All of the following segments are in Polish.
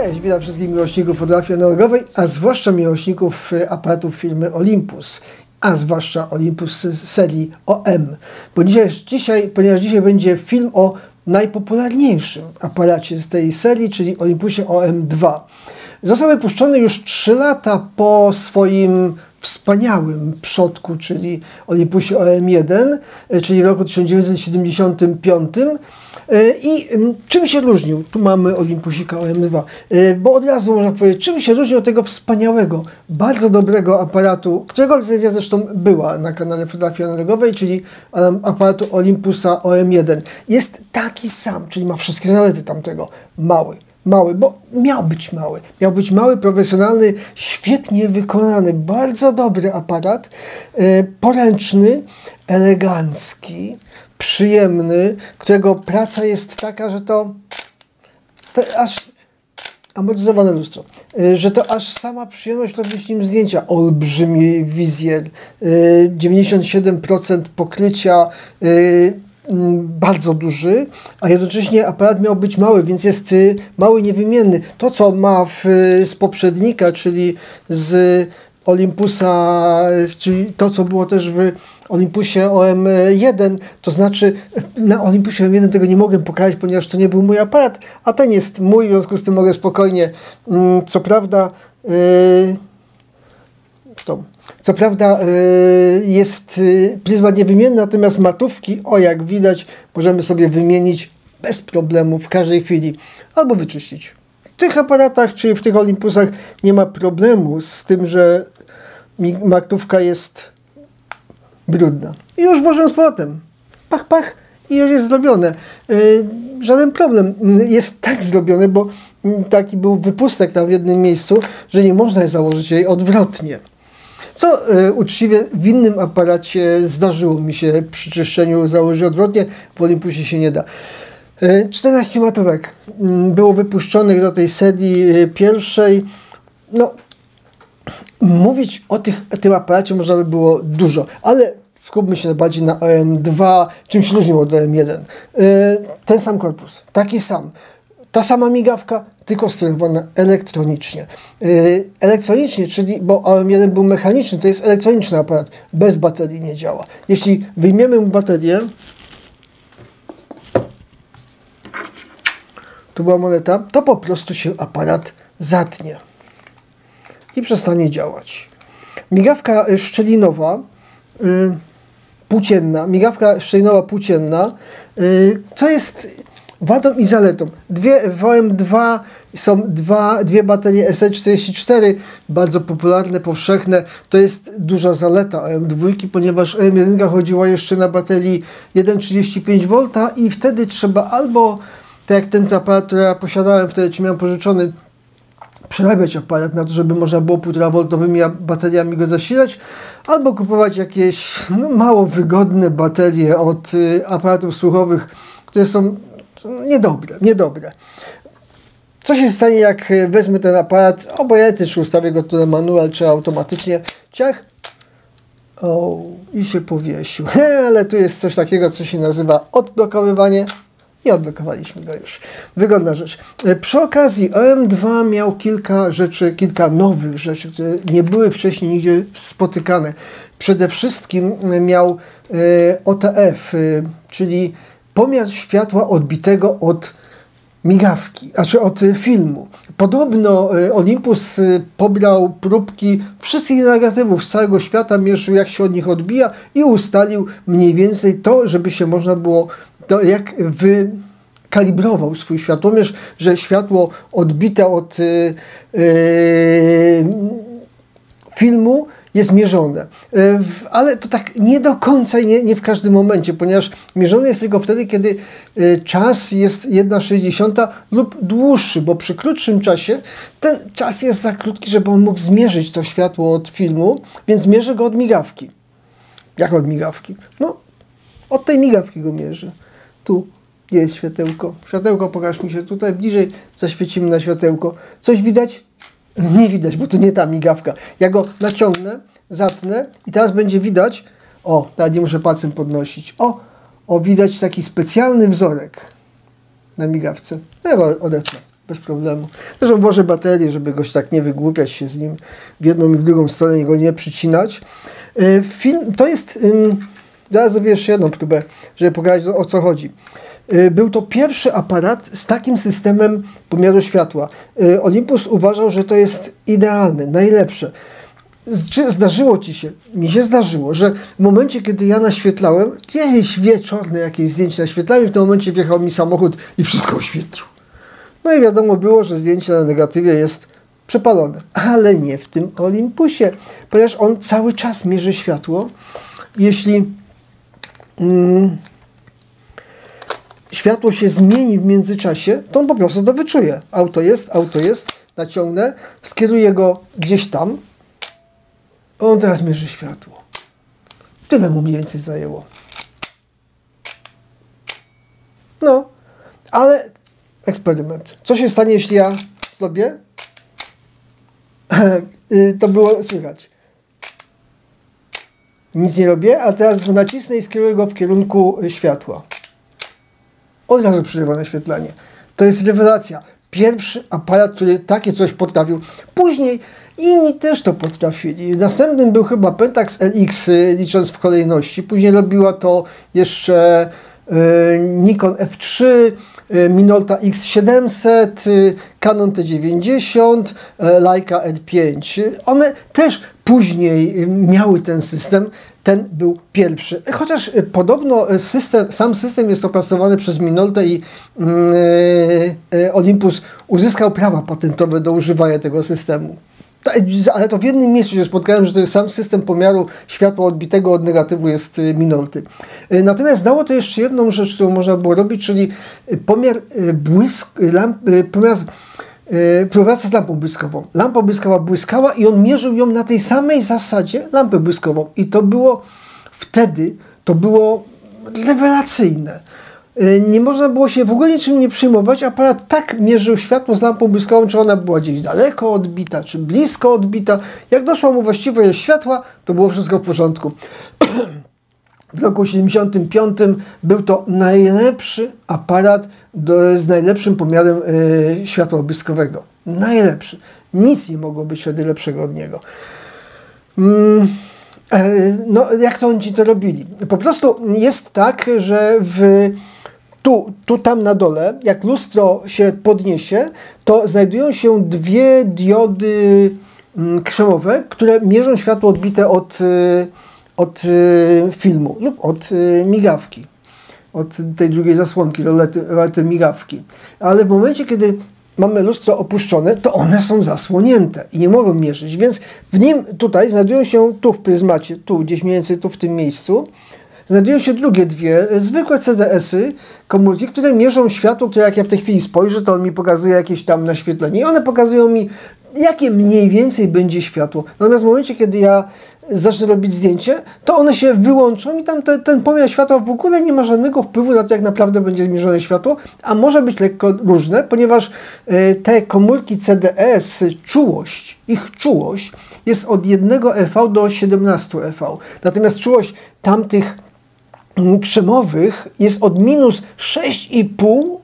Cześć, witam wszystkich miłośników fotografii analogowej, a zwłaszcza miłośników aparatów firmy Olympus, a zwłaszcza Olympus z serii OM. Ponieważ dzisiaj będzie film o najpopularniejszym aparacie z tej serii, czyli Olympusie OM2. Został wypuszczony już 3 lata po swoim wspaniałym przodku, czyli Olympusie OM1, czyli w roku 1975. I czym się różnił? Tu mamy Olympusika OM2, bo od razu można powiedzieć, czym się różni od tego wspaniałego, bardzo dobrego aparatu, którego recenzja zresztą była na kanale fotografii analogowej, czyli aparatu Olympusa OM1. Jest taki sam, czyli ma wszystkie zalety tamtego. Mały, bo miał być mały, profesjonalny, świetnie wykonany, bardzo dobry aparat, poręczny, elegancki, przyjemny, którego praca jest taka, że to aż amortyzowane lustro, że to aż sama przyjemność robić z nim zdjęcia. Olbrzymi wizjer, 97% pokrycia, bardzo duży, a jednocześnie aparat miał być mały, więc jest mały, niewymienny. To, co ma z poprzednika, czyli z Olympusa, czyli to, co było też w Olympusie OM1, to znaczy na Olympusie OM1 tego nie mogłem pokazać, ponieważ to nie był mój aparat, a ten jest mój, w związku z tym mogę spokojnie, co prawda jest pryzmat niewymienny, natomiast matówki, jak widać, możemy sobie wymienić bez problemu w każdej chwili albo wyczyścić. W tych aparatach, czyli w tych Olympusach nie ma problemu z tym, że matówka jest brudna. I już włożę z powrotem. Pach i już jest zrobione. Żaden problem. Jest tak zrobione, bo taki był wypustek tam w jednym miejscu, że nie można założyć jej odwrotnie. Co uczciwie w innym aparacie zdarzyło mi się przy czyszczeniu założyć odwrotnie, w Olympusie się nie da. 14 matówek było wypuszczonych do tej serii pierwszej. No, mówić o tym aparacie można by było dużo, ale skupmy się bardziej na OM2, czym się różniło od OM1. Ten sam korpus, taki sam, ta sama migawka, tylko sterowana elektronicznie. Elektronicznie, czyli, bo OM1 był mechaniczny, to jest elektroniczny aparat, bez baterii nie działa. Jeśli wyjmiemy mu baterię, tu była moneta, to po prostu się aparat zatnie i przestanie działać. Migawka szczelinowa, płócienna, co jest wadą i zaletą. W OM2 są dwie baterie SL44, bardzo popularne, powszechne. To jest duża zaleta OM2, ponieważ OM1 chodziła jeszcze na baterii 1,35 V i wtedy trzeba albo, tak jak ten aparat, który ja posiadałem wtedy, czy miałem pożyczony, przerabiać aparat na to, żeby można było 1,5 V bateriami go zasilać, albo kupować jakieś mało wygodne baterie od aparatów słuchowych, które są niedobre. Co się stanie, jak wezmę ten aparat, obojętnie czy ustawię go tu na manual, czy automatycznie, ciach, i się powiesił. Ale tu jest coś takiego, co się nazywa odblokowywanie. I odblokowaliśmy go już. Wygodna rzecz. Przy okazji OM2 miał kilka nowych rzeczy, które nie były wcześniej nigdzie spotykane. Przede wszystkim miał OTF, czyli pomiar światła odbitego od migawki, znaczy od filmu. Podobno Olympus pobrał próbki wszystkich negatywów z całego świata, mierzył, jak się od nich odbija i ustalił mniej więcej to, żeby się można było, jak wykalibrował swój światłomierz, że światło odbite od filmu jest mierzone. Ale to tak nie do końca i nie w każdym momencie, ponieważ mierzone jest tylko wtedy, kiedy czas jest 1/60 lub dłuższy, bo przy krótszym czasie ten czas jest za krótki, żeby on mógł zmierzyć to światło od filmu, więc mierzy go od migawki. Jak od migawki? No, od tej migawki go mierzy. Tu jest światełko. Światełko, pokaż mi się tutaj bliżej, zaświecimy na światełko. Coś widać? Nie widać, bo to nie ta migawka. Ja go naciągnę, zatnę i teraz będzie widać, teraz nie muszę palcem podnosić, widać taki specjalny wzorek na migawce. Ja go odetnę. bez problemu. Zresztą włożę baterię, żeby goś tak nie wygłupiać się z nim w jedną i w drugą stronę i go nie przycinać. Film to jest... Zaraz zrobię jeszcze jedną próbę, żeby pokazać, o co chodzi. Był to pierwszy aparat z takim systemem pomiaru światła. Olympus uważał, że to jest idealne, najlepsze. Czy zdarzyło ci się? Mi się zdarzyło, że w momencie, kiedy ja naświetlałem, gdzieś wieczorne jakieś zdjęcie naświetlałem i w tym momencie wjechał mi samochód i wszystko oświetlił. No i wiadomo było, że zdjęcie na negatywie jest przepalone. Ale nie w tym Olympusie, ponieważ on cały czas mierzy światło. Jeśli światło się zmieni w międzyczasie, to on po prostu to wyczuje. Auto jest, naciągnę, skieruję go gdzieś tam. On teraz mierzy światło. Tyle mu mniej więcej zajęło. No, ale eksperyment. Co się stanie, jeśli ja zrobię? To było słychać. Nic nie robię, a teraz nacisnę i skieruję go w kierunku światła. Od razu przerywa naświetlanie. To jest rewelacja. Pierwszy aparat, który takie coś potrafił. Później inni też to potrafili. Następnym był chyba Pentax LX, licząc w kolejności. Później robiła to jeszcze Nikon F3, Minolta X700, Canon T90, Leica R5. One też później miały ten system. Ten był pierwszy. Chociaż podobno sam system jest opracowany przez Minoltę i Olympus uzyskał prawa patentowe do używania tego systemu. Ale to w jednym miejscu się spotkałem, że to sam system pomiaru światła odbitego od negatywu jest Minolty. Natomiast dało to jeszcze jedną rzecz, którą można było robić, czyli pomiar z lampą błyskową. Lampa błyskowa błyskała i on mierzył ją na tej samej zasadzie lampę błyskową. I to było wtedy, to było rewelacyjne. Nie można było się w ogóle niczym nie przejmować. Aparat tak mierzył światło z lampą błyskową, czy ona była gdzieś daleko odbita, czy blisko odbita. Jak doszło mu właściwe ilość światła, to było wszystko w porządku. W roku 1975 był to najlepszy aparat z najlepszym pomiarem światła błyskowego. Najlepszy. Nic nie mogło być wtedy lepszego od niego. No, jak to oni ci to robili? Po prostu jest tak, że tam na dole, jak lustro się podniesie, to znajdują się dwie diody krzemowe, które mierzą światło odbite od filmu lub od migawki, od tej drugiej zasłonki, rolety migawki. Ale w momencie, kiedy mamy lustro opuszczone, to one są zasłonięte i nie mogą mierzyć, więc w nim tutaj znajdują się, tu w pryzmacie, tu gdzieś mniej więcej tu w tym miejscu, znajdują się drugie dwie zwykłe CDS-y, komórki, które mierzą światło, które jak ja w tej chwili spojrzę, to on mi pokazuje jakieś tam naświetlenie i one pokazują mi, jakie mniej więcej będzie światło. Natomiast w momencie, kiedy ja zacznę robić zdjęcie, to one się wyłączą i tam ten pomiar światła w ogóle nie ma żadnego wpływu na to, jak naprawdę będzie zmierzone światło, a może być lekko różne, ponieważ te komórki CDS, ich czułość jest od 1 EV do 17 EV. Natomiast czułość tamtych krzemowych jest od minus 6,5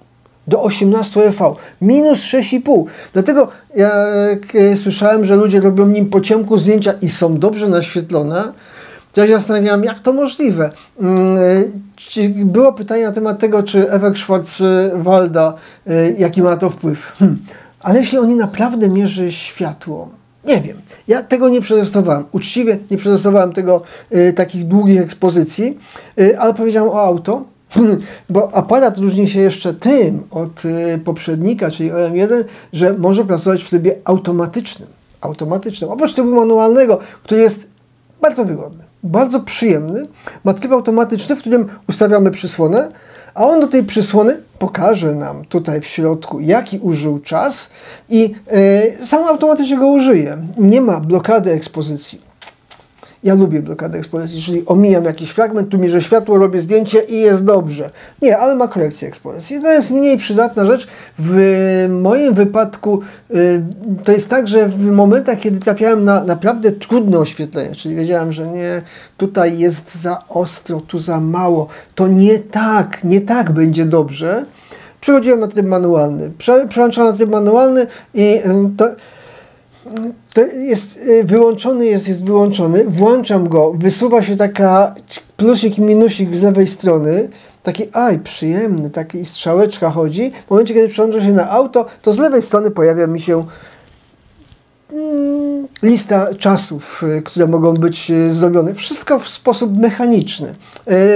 do 18 EV. Minus 6,5. Dlatego jak słyszałem, że ludzie robią nim po ciemku zdjęcia i są dobrze naświetlone, to ja się zastanawiałem, jak to możliwe. Było pytanie na temat tego, czy efekt Schwarzwalda, jaki ma to wpływ. Ale jeśli oni naprawdę mierzy światło, nie wiem. Ja tego nie przetestowałem. Uczciwie nie przetestowałem tego, takich długich ekspozycji, ale powiedziałem o auto, bo aparat różni się jeszcze tym od poprzednika, czyli OM1, że może pracować w trybie automatycznym. Oprócz trybu manualnego, który jest bardzo wygodny, bardzo przyjemny, ma tryb automatyczny, w którym ustawiamy przysłonę, a on do tej przysłony pokaże nam tutaj w środku, jaki użył czas i sam automatycznie go użyje. Nie ma blokady ekspozycji. Ja lubię blokadę ekspozycji, czyli omijam jakiś fragment, tu mierzę światło, robię zdjęcie i jest dobrze. Nie, ale ma korekcję ekspozycji. To jest mniej przydatna rzecz. W moim wypadku to jest tak, że w momentach, kiedy trafiałem na naprawdę trudne oświetlenie, czyli wiedziałem, że nie, tutaj jest za ostro, tu za mało, to nie tak będzie dobrze, Przechodziłem na tryb manualny. Przełączam na tryb manualny i to jest wyłączony, jest wyłączony. Włączam go, wysuwa się taka plusik i minusik z lewej strony. Taki, przyjemny, taki strzałeczka chodzi. W momencie, kiedy przełączę się na auto, to z lewej strony pojawia mi się lista czasów, które mogą być zrobione. Wszystko w sposób mechaniczny.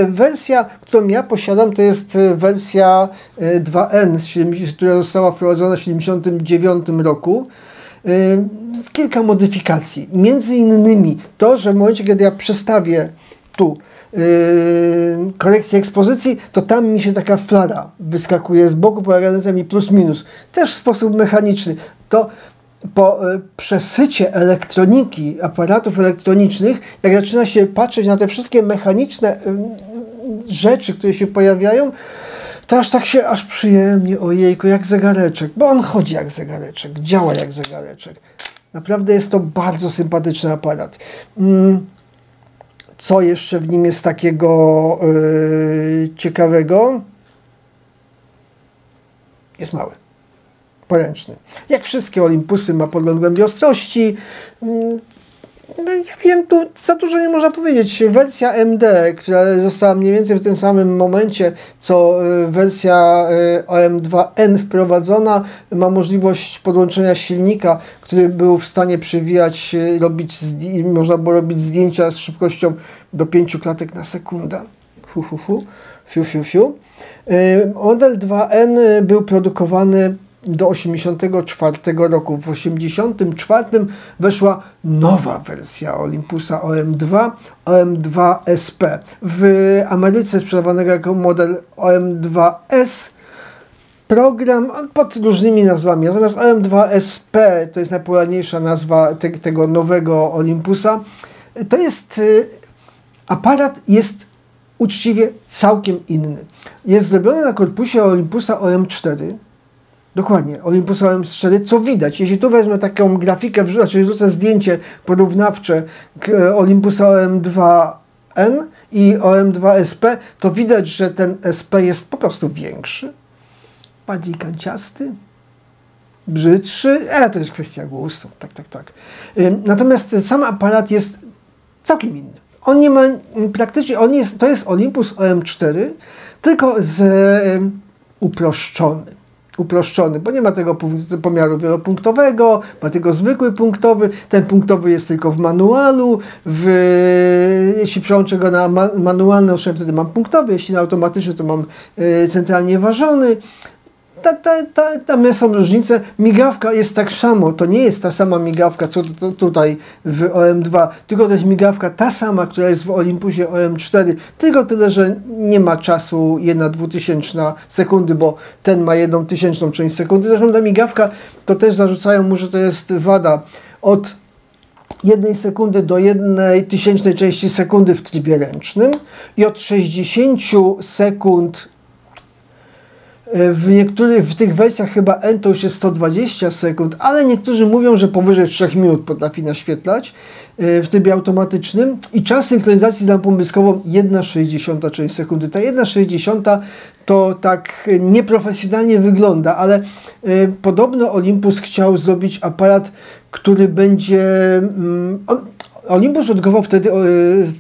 Wersja, którą ja posiadam, to jest wersja 2N, która została wprowadzona w 1979 roku. Kilka modyfikacji. Między innymi to, że w momencie, kiedy ja przestawię tu korekcję ekspozycji, to tam mi się taka flara wyskakuje z boku, polegająca mi plus minus. Też w sposób mechaniczny. To po przesycie elektroniki, aparatów elektronicznych, jak zaczyna się patrzeć na te wszystkie mechaniczne rzeczy, które się pojawiają, to aż tak się przyjemnie, ojejku, jak zegareczek, bo on chodzi jak zegareczek, działa jak zegareczek. Naprawdę jest to bardzo sympatyczny aparat. Co jeszcze w nim jest takiego ciekawego? Jest mały. Poręczny. Jak wszystkie Olympusy ma podgląd głębi ostrości. Ja wiem, tu za dużo nie można powiedzieć. Wersja MD, która została mniej więcej w tym samym momencie, co wersja OM2N wprowadzona, ma możliwość podłączenia silnika, który był w stanie przewijać, można było robić zdjęcia z szybkością do 5 klatek na sekundę. Model 2N był produkowany do 1984 roku. W 1984 weszła nowa wersja Olympusa OM2, OM2SP. W Ameryce sprzedawanego jako model OM2S. Program pod różnymi nazwami. Natomiast OM2SP to jest najpopularniejsza nazwa tego nowego Olympusa. To jest aparat jest uczciwie całkiem inny. Jest zrobiony na korpusie Olympusa OM4. Dokładnie, Olympusa OM4, co widać. Jeśli tu wezmę taką grafikę, czyli rzucę zdjęcie porównawcze Olympusa OM2N i OM2SP, to widać, że ten SP jest po prostu większy, bardziej kanciasty, brzydszy, to jest kwestia gustu, tak. Natomiast sam aparat jest całkiem inny. On nie ma praktycznie, to jest Olympus OM4, tylko uproszczony, bo nie ma tego pomiaru wielopunktowego, ma tylko zwykły punktowy, ten punktowy jest tylko w manualu, jeśli przełączę go na manualny, wtedy mam punktowy, jeśli na automatyczny, to mam centralnie ważony. Tam są różnice. Migawka jest tak samo, to nie jest ta sama migawka, co tutaj w OM2, tylko to jest migawka ta sama, która jest w Olympusie OM4, tylko tyle, że nie ma czasu 1/2000 sekundy, bo ten ma 1/1000 część sekundy. Zresztą ta migawka, to też zarzucają mu, że to jest wada od 1 sekundy do 1/1000 części sekundy w trybie ręcznym i od 60 sekund w tych wersjach chyba N to już jest 120 sekund, ale niektórzy mówią, że powyżej 3 minut potrafi naświetlać w trybie automatycznym i czas synchronizacji z lampą błyskową 1/60 część sekundy. Ta 1/60 to tak nieprofesjonalnie wygląda, ale podobno Olympus chciał zrobić aparat, który będzie... Olympus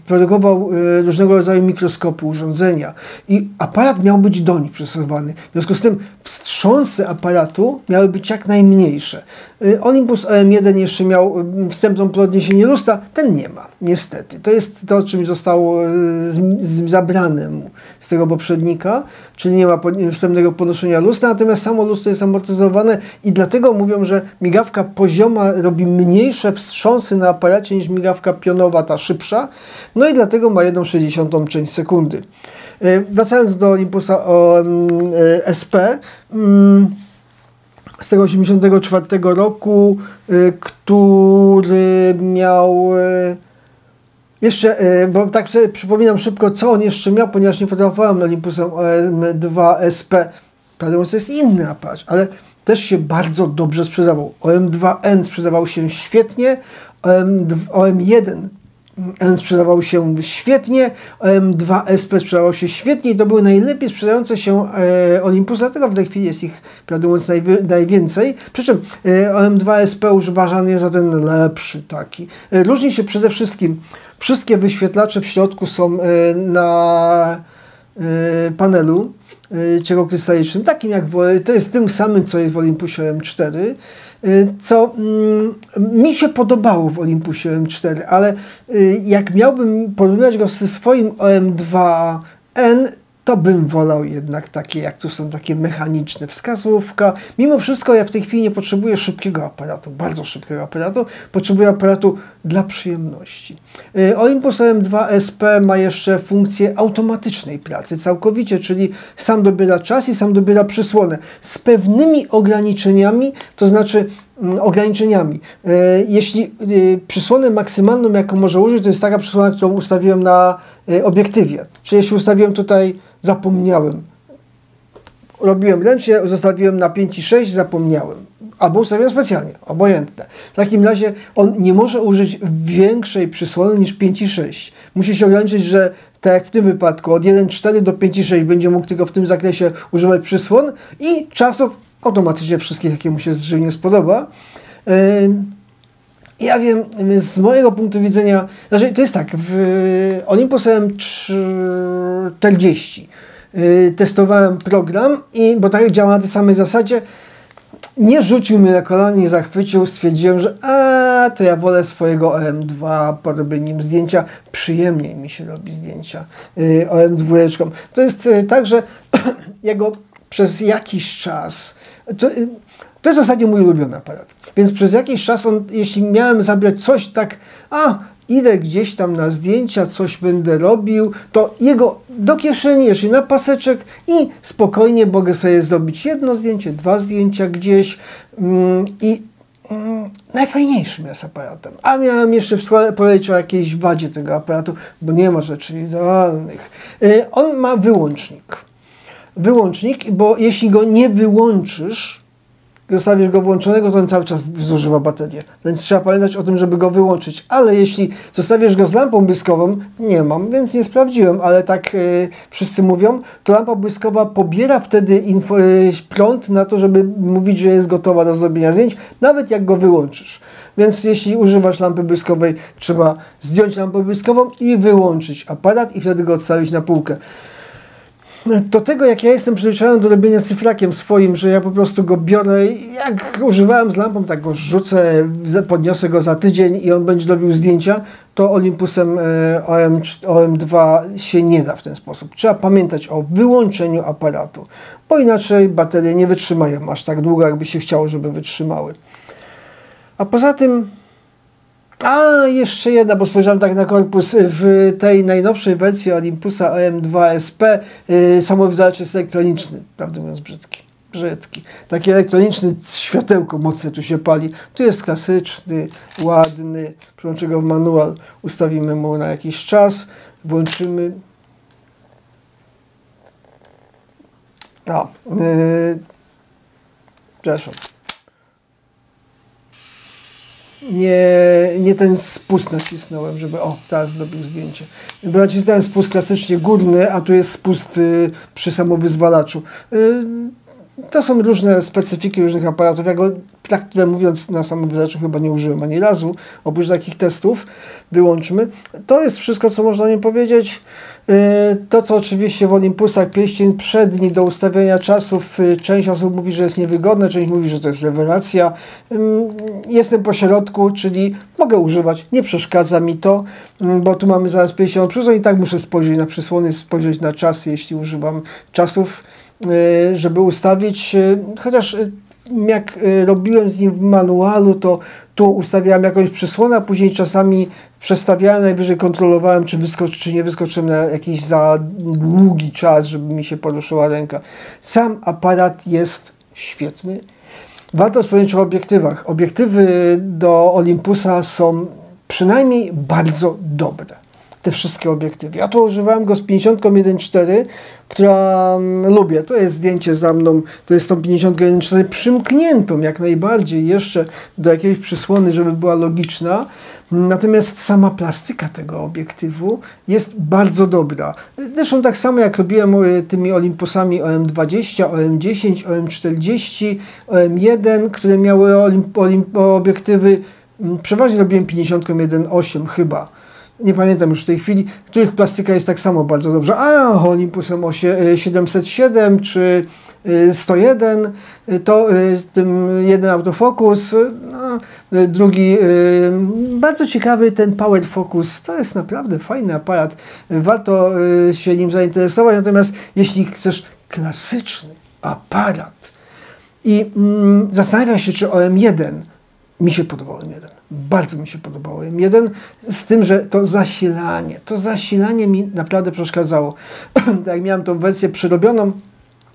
produkował różnego rodzaju mikroskopy, urządzenia i aparat miał być do nich przystosowany. W związku z tym wstrząsy aparatu miały być jak najmniejsze. Olympus OM1 jeszcze miał wstępną podniesienie lustra, ten nie ma, niestety. To jest to, czym zostało zabrane mu z tego poprzednika, czyli nie ma wstępnego podnoszenia lustra, natomiast samo lustro jest amortyzowane i dlatego mówią, że migawka pozioma robi mniejsze wstrząsy na aparacie niż migawka pionowa, ta szybsza, no i dlatego ma 1/60 część sekundy. Wracając do Olympusa SP, z tego 1984 roku, który miał jeszcze, bo tak sobie przypominam szybko, co on jeszcze miał, ponieważ nie fotografowałem Olympusem OM2SP. Prawdę mówiąc, to jest inny aparat, ale też się bardzo dobrze sprzedawał. OM2N sprzedawał się świetnie, OM1 N sprzedawał się świetnie, OM2SP sprzedawał się świetnie i to były najlepiej sprzedające się Olympusy, dlatego w tej chwili jest ich, prawdę mówiąc, najwięcej. Przy czym OM2SP uważany jest za ten lepszy taki. Różni się przede wszystkim, wszystkie wyświetlacze w środku są na panelu cienkokrystalicznym, takim jak to jest tym samym, co jest w Olympusie M4, co mi się podobało w Olympusie M4, ale jak miałbym porównywać go ze swoim OM2N, to bym wolał jednak takie, jak tu są takie mechaniczne, wskazówka. Mimo wszystko ja w tej chwili nie potrzebuję szybkiego aparatu, bardzo szybkiego aparatu, potrzebuję aparatu dla przyjemności. Olympus OM2SP ma jeszcze funkcję automatycznej pracy całkowicie, czyli sam dobiera czas i sam dobiera przysłonę z pewnymi ograniczeniami, to znaczy jeśli przysłonę maksymalną, jaką może użyć, to jest taka przysłona, którą ustawiłem na obiektywie. Czyli jeśli ustawiłem tutaj, zapomniałem. Robiłem ręcznie, zostawiłem na 5,6, zapomniałem. Albo ustawiłem specjalnie, obojętne. W takim razie on nie może użyć większej przysłony niż 5,6. Musi się ograniczyć, że tak jak w tym wypadku, od 1,4 do 5,6 będzie mógł tylko w tym zakresie używać przysłon i czasów automatycznie wszystkich, jakie mu się żywnie spodoba. Ja wiem, z mojego punktu widzenia, znaczy to jest tak, w Olympus M40 testowałem program, bo tak działa na tej samej zasadzie, nie rzucił mnie na kolana, nie zachwycił, stwierdziłem, że to ja wolę swojego OM2, porobię nim zdjęcia, przyjemniej mi się robi zdjęcia OM2. To jest tak, że jego przez jakiś czas, to jest ostatnio mój ulubiony aparat, więc przez jakiś czas jeśli miałem zabrać coś tak, idę gdzieś tam na zdjęcia, coś będę robił, to jego do kieszeni, jeszcze na paseczek i spokojnie mogę sobie zrobić jedno zdjęcie, 2 zdjęcia gdzieś najfajniejszym jest aparatem. A miałem jeszcze powiedzieć o jakiejś wadzie tego aparatu, bo nie ma rzeczy idealnych. On ma wyłącznik, bo jeśli go nie wyłączysz, zostawisz go włączonego, to on cały czas zużywa baterię. Więc trzeba pamiętać o tym, żeby go wyłączyć. Ale jeśli zostawisz go z lampą błyskową, nie mam, więc nie sprawdziłem, ale tak wszyscy mówią, to lampa błyskowa pobiera wtedy prąd na to, żeby mówić, że jest gotowa do zrobienia zdjęć, nawet jak go wyłączysz. Więc jeśli używasz lampy błyskowej, trzeba zdjąć lampę błyskową i wyłączyć aparat i wtedy go odstawić na półkę. Do tego, jak ja jestem przyzwyczajony do robienia cyfrakiem swoim, że ja po prostu go biorę, jak używałem z lampą, tak go rzucę, podniosę go za tydzień i on będzie robił zdjęcia, to Olympusem OM2 się nie da w ten sposób. Trzeba pamiętać o wyłączeniu aparatu, bo inaczej baterie nie wytrzymają aż tak długo, jakby się chciało, żeby wytrzymały. A poza tym jeszcze jedna, bo spojrzałem tak na korpus. W tej najnowszej wersji Olympusa OM2SP samowyzwalacz jest elektroniczny, prawdę mówiąc brzydki. Taki elektroniczny, światełko mocne tu się pali. Tu jest klasyczny, ładny. Przyłączę go w manual, ustawimy mu na jakiś czas, włączymy. Przepraszam. Nie ten spust nacisnąłem, żeby teraz zrobił zdjęcie. Bo nacisnąłem spust klasycznie górny, a tu jest spust przy samowyzwalaczu. To są różne specyfiki różnych aparatów. Ja go, tak mówiąc, na samowyzwalaczu chyba nie użyłem ani razu, oprócz takich testów. Wyłączmy. To jest wszystko, co można o nim powiedzieć. To, co oczywiście w Olympusach pierścień przedni do ustawiania czasów, część osób mówi, że jest niewygodne, część mówi, że to jest rewelacja. Jestem po środku, czyli mogę używać, nie przeszkadza mi to, bo tu mamy zaraz pierścień przysłon i tak muszę spojrzeć na przysłony, spojrzeć na czasy, jeśli używam czasów, żeby ustawić, chociaż jak robiłem z nim w manualu, to tu ustawiałem jakąś przysłonę, a później czasami przestawiałem, najwyżej kontrolowałem, czy wyskoczy, czy nie wyskoczyłem na jakiś za długi czas, żeby mi się poruszyła ręka. Sam aparat jest świetny. Warto wspomnieć o obiektywach. Obiektywy do Olympusa są przynajmniej bardzo dobre. te wszystkie obiektywy. Ja tu używałem go z 50-1.4, która lubię. To jest zdjęcie za mną, to jest tą 50-1.4 przymkniętą jak najbardziej jeszcze do jakiejś przysłony, żeby była logiczna. Natomiast sama plastyka tego obiektywu jest bardzo dobra. Zresztą tak samo jak robiłem tymi Olympusami OM20, OM10, OM40, OM1, które miały obiektywy, przeważnie robiłem 50-1.8 chyba. Nie pamiętam już w tej chwili, których plastyka jest tak samo bardzo dobrze. A Olympusem 707 czy 101, to tym jeden autofokus, no, drugi bardzo ciekawy ten Power Focus, to jest naprawdę fajny aparat, warto się nim zainteresować, natomiast jeśli chcesz klasyczny aparat i zastanawiam się, czy OM1 mi się podobał OM1. Bardzo mi się podobało OM1, z tym, że to zasilanie mi naprawdę przeszkadzało. Jak miałem tą wersję przerobioną,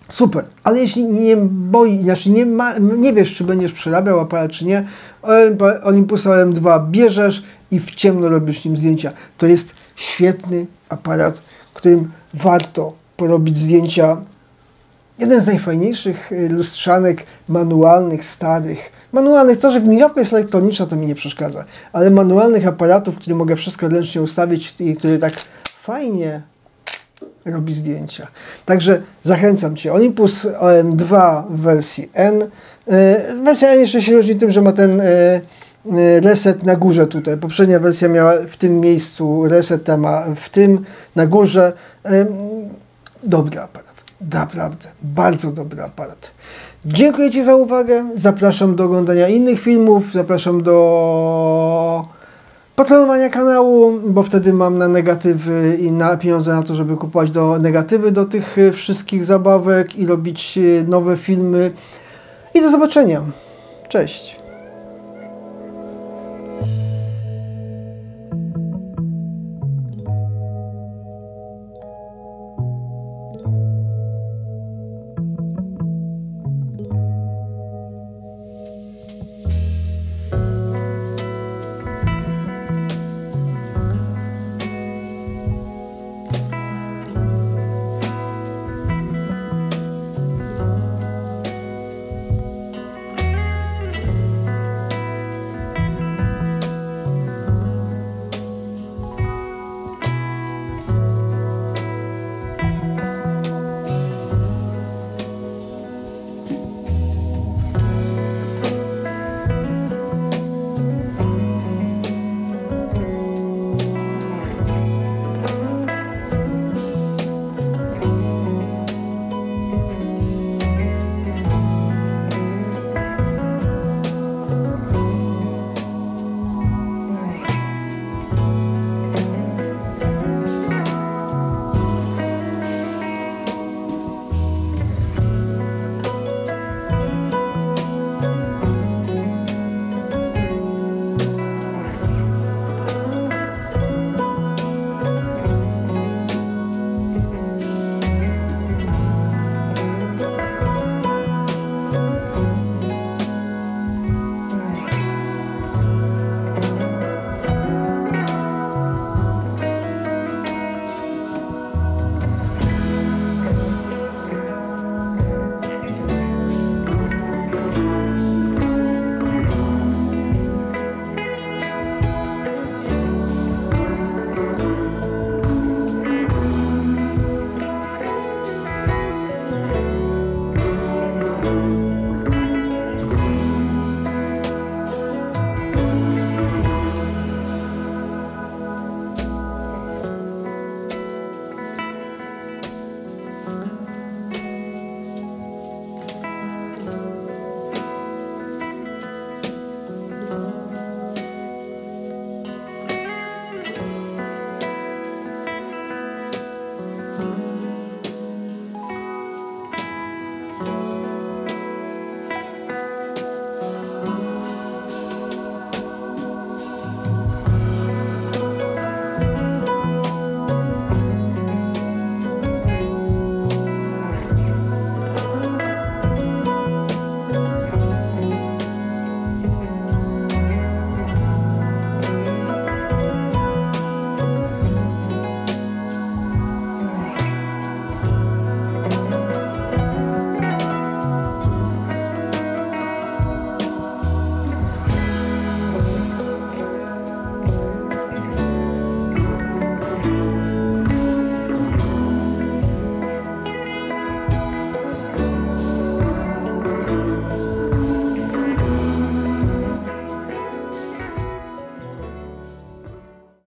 super, ale jeśli nie wiesz, czy będziesz przerabiał aparat, czy nie, Olympusa OM2 bierzesz i w ciemno robisz nim zdjęcia. To jest świetny aparat, którym warto porobić zdjęcia. Jeden z najfajniejszych lustrzanek manualnych, starych. Manualnych, to, że mirowka jest elektroniczna, to mi nie przeszkadza, ale manualnych aparatów, które mogę wszystko ręcznie ustawić i które tak fajnie robi zdjęcia. Także zachęcam Cię. Olympus OM2 w wersji N. Wersja N jeszcze się różni tym, że ma ten reset na górze tutaj. Poprzednia wersja miała w tym miejscu reset, ta ma w tym na górze. Dobry aparat. Naprawdę. Bardzo dobry aparat. Dziękuję Ci za uwagę. Zapraszam do oglądania innych filmów. Zapraszam do patronowania kanału, bo wtedy mam na negatywy i na pieniądze na to, żeby kupować negatywy do tych wszystkich zabawek i robić nowe filmy. I do zobaczenia. Cześć.